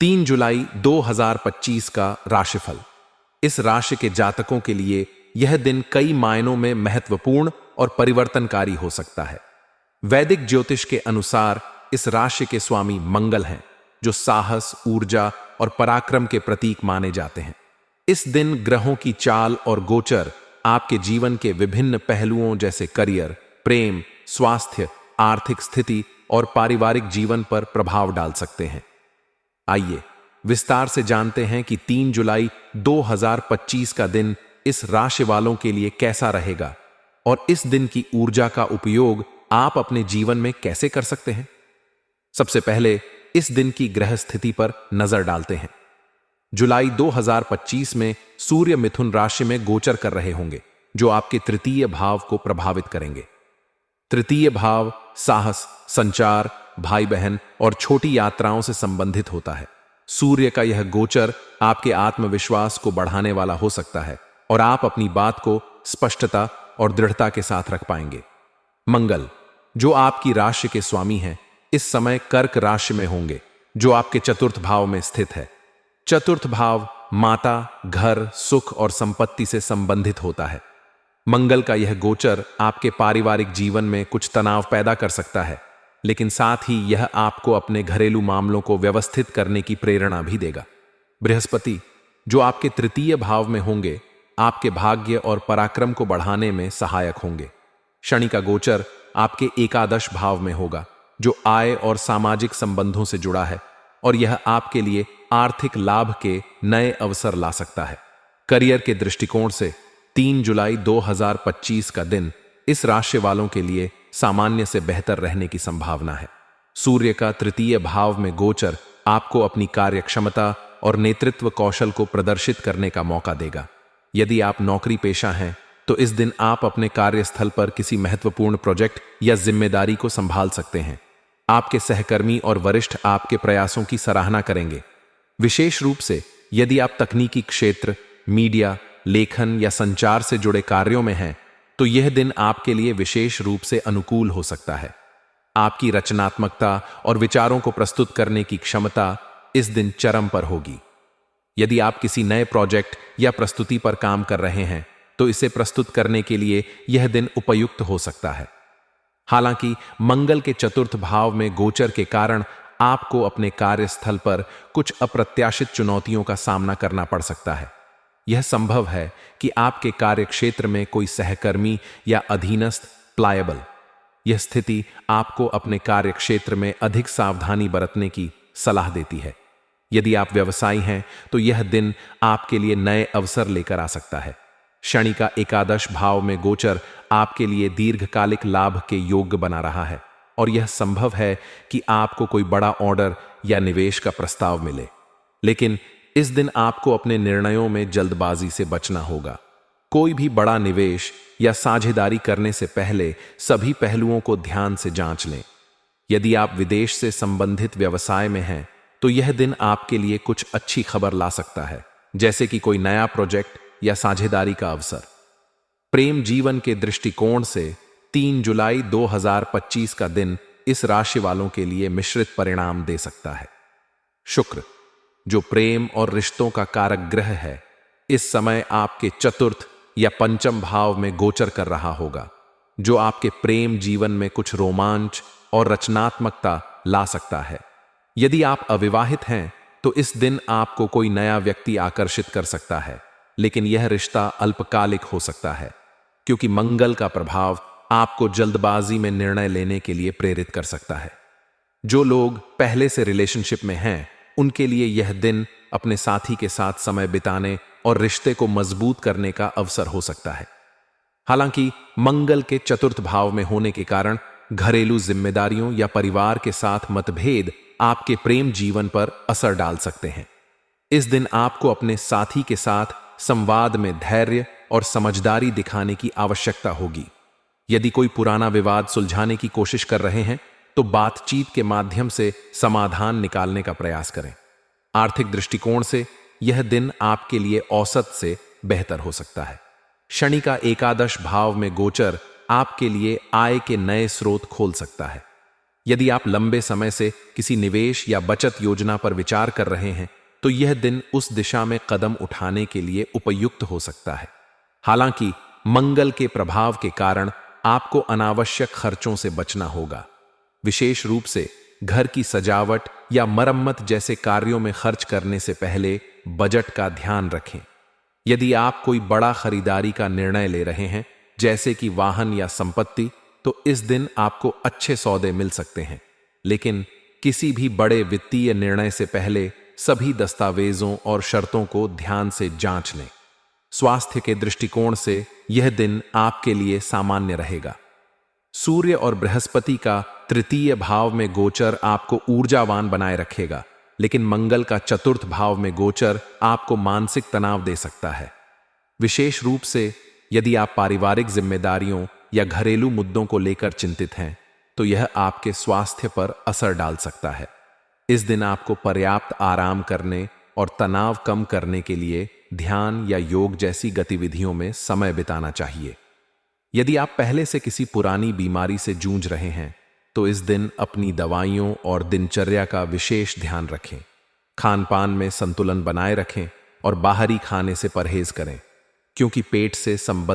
3 जुलाई 2025 का राशिफल। इस राशि के जातकों के लिए यह दिन कई मायनों में महत्वपूर्ण और परिवर्तनकारी हो सकता है। वैदिक ज्योतिष के अनुसार इस राशि के स्वामी मंगल हैं, जो साहस, ऊर्जा और पराक्रम के प्रतीक माने जाते हैं। इस दिन ग्रहों की चाल और गोचर आपके जीवन के विभिन्न पहलुओं जैसे करियर, प्रेम, स्वास्थ्य, आर्थिक स्थिति और पारिवारिक जीवन पर प्रभाव डाल सकते हैं। आइए विस्तार से जानते हैं कि 3 जुलाई 2025 का दिन इस राशि वालों के लिए कैसा रहेगा और इस दिन की ऊर्जा का उपयोग आप अपने जीवन में कैसे कर सकते हैं। सबसे पहले इस दिन की ग्रह स्थिति पर नजर डालते हैं। जुलाई 2025 में सूर्य मिथुन राशि में गोचर कर रहे होंगे, जो आपके तृतीय भाव को प्रभावित करेंगे। तृतीय भाव साहस, संचार, भाई बहन और छोटी यात्राओं से संबंधित होता है। सूर्य का यह गोचर आपके आत्मविश्वास को बढ़ाने वाला हो सकता है और आप अपनी बात को स्पष्टता और दृढ़ता के साथ रख पाएंगे। मंगल, जो आपकी राशि के स्वामी हैं, इस समय कर्क राशि में होंगे, जो आपके चतुर्थ भाव में स्थित है। चतुर्थ भाव माता, घर, सुख और संपत्ति से संबंधित होता है। मंगल का यह गोचर आपके पारिवारिक जीवन में कुछ तनाव पैदा कर सकता है, लेकिन साथ ही यह आपको अपने घरेलू मामलों को व्यवस्थित करने की प्रेरणा भी देगा। बृहस्पति, जो आपके तृतीय भाव में होंगे, आपके भाग्य और पराक्रम को बढ़ाने में सहायक होंगे। शनि का गोचर आपके एकादश भाव में होगा, जो आय और सामाजिक संबंधों से जुड़ा है और यह आपके लिए आर्थिक लाभ के नए अवसर ला सकता है। करियर के दृष्टिकोण से 3 जुलाई 2025 का दिन इस राशि वालों के लिए सामान्य से बेहतर रहने की संभावना है। सूर्य का तृतीय भाव में गोचर आपको अपनी कार्यक्षमता और नेतृत्व कौशल को प्रदर्शित करने का मौका देगा। यदि आप नौकरी पेशा हैं, तो इस दिन आप अपने कार्यस्थल पर किसी महत्वपूर्ण प्रोजेक्ट या जिम्मेदारी को संभाल सकते हैं। आपके सहकर्मी और वरिष्ठ आपके प्रयासों की सराहना करेंगे। विशेष रूप से यदि आप तकनीकी क्षेत्र, मीडिया, लेखन या संचार से जुड़े कार्यों में हैं, तो यह दिन आपके लिए विशेष रूप से अनुकूल हो सकता है। आपकी रचनात्मकता और विचारों को प्रस्तुत करने की क्षमता इस दिन चरम पर होगी। यदि आप किसी नए प्रोजेक्ट या प्रस्तुति पर काम कर रहे हैं, तो इसे प्रस्तुत करने के लिए यह दिन उपयुक्त हो सकता है। हालांकि मंगल के चतुर्थ भाव में गोचर के कारण आपको अपने कार्यस्थल पर कुछ अप्रत्याशित चुनौतियों का सामना करना पड़ सकता है। यह संभव है कि आपके कार्यक्षेत्र में कोई सहकर्मी या अधीनस्थ प्लायबल। यह स्थिति आपको अपने कार्यक्षेत्र में अधिक सावधानी बरतने की सलाह देती है। यदि आप व्यवसायी हैं, तो यह दिन आपके लिए नए अवसर लेकर आ सकता है। शनि का एकादश भाव में गोचर आपके लिए दीर्घकालिक लाभ के योग्य बना रहा है और यह संभव है कि आपको कोई बड़ा ऑर्डर या निवेश का प्रस्ताव मिले। लेकिन इस दिन आपको अपने निर्णयों में जल्दबाजी से बचना होगा। कोई भी बड़ा निवेश या साझेदारी करने से पहले सभी पहलुओं को ध्यान से जांच लें। यदि आप विदेश से संबंधित व्यवसाय में हैं, तो यह दिन आपके लिए कुछ अच्छी खबर ला सकता है, जैसे कि कोई नया प्रोजेक्ट या साझेदारी का अवसर। प्रेम जीवन के दृष्टिकोण से 3 जुलाई 2025 का दिन इस राशि वालों के लिए मिश्रित परिणाम दे सकता है। शुक्र, जो प्रेम और रिश्तों का कारक ग्रह है, इस समय आपके चतुर्थ या पंचम भाव में गोचर कर रहा होगा, जो आपके प्रेम जीवन में कुछ रोमांच और रचनात्मकता ला सकता है। यदि आप अविवाहित हैं, तो इस दिन आपको कोई नया व्यक्ति आकर्षित कर सकता है, लेकिन यह रिश्ता अल्पकालिक हो सकता है, क्योंकि मंगल का प्रभाव आपको जल्दबाजी में निर्णय लेने के लिए प्रेरित कर सकता है। जो लोग पहले से रिलेशनशिप में हैं, उनके लिए यह दिन अपने साथी के साथ समय बिताने और रिश्ते को मजबूत करने का अवसर हो सकता है। हालांकि मंगल के चतुर्थ भाव में होने के कारण घरेलू जिम्मेदारियों या परिवार के साथ मतभेद आपके प्रेम जीवन पर असर डाल सकते हैं। इस दिन आपको अपने साथी के साथ संवाद में धैर्य और समझदारी दिखाने की आवश्यकता होगी। यदि कोई पुराना विवाद सुलझाने की कोशिश कर रहे हैं, तो बातचीत के माध्यम से समाधान निकालने का प्रयास करें। आर्थिक दृष्टिकोण से यह दिन आपके लिए औसत से बेहतर हो सकता है। शनि का एकादश भाव में गोचर आपके लिए आय के नए स्रोत खोल सकता है। यदि आप लंबे समय से किसी निवेश या बचत योजना पर विचार कर रहे हैं, तो यह दिन उस दिशा में कदम उठाने के लिए उपयुक्त हो सकता है। हालांकि मंगल के प्रभाव के कारण आपको अनावश्यक खर्चों से बचना होगा। विशेष रूप से घर की सजावट या मरम्मत जैसे कार्यों में खर्च करने से पहले बजट का ध्यान रखें। यदि आप कोई बड़ा खरीदारी का निर्णय ले रहे हैं, जैसे कि वाहन या संपत्ति, तो इस दिन आपको अच्छे सौदे मिल सकते हैं। लेकिन किसी भी बड़े वित्तीय निर्णय से पहले सभी दस्तावेजों और शर्तों को ध्यान से जांच लें। स्वास्थ्य के दृष्टिकोण से यह दिन आपके लिए सामान्य रहेगा। सूर्य और बृहस्पति का तृतीय भाव में गोचर आपको ऊर्जावान बनाए रखेगा, लेकिन मंगल का चतुर्थ भाव में गोचर आपको मानसिक तनाव दे सकता है। विशेष रूप से यदि आप पारिवारिक जिम्मेदारियों या घरेलू मुद्दों को लेकर चिंतित हैं, तो यह आपके स्वास्थ्य पर असर डाल सकता है। इस दिन आपको पर्याप्त आराम करने और तनाव कम करने के लिए ध्यान या योग जैसी गतिविधियों में समय बिताना चाहिए। यदि आप पहले से किसी पुरानी बीमारी से जूझ रहे हैं, तो इस दिन अपनी दवाइयों और दिनचर्या का विशेष ध्यान रखें। खान पान में संतुलन बनाए रखें और बाहरी खाने से परहेज करें, क्योंकि पेट से संबंधित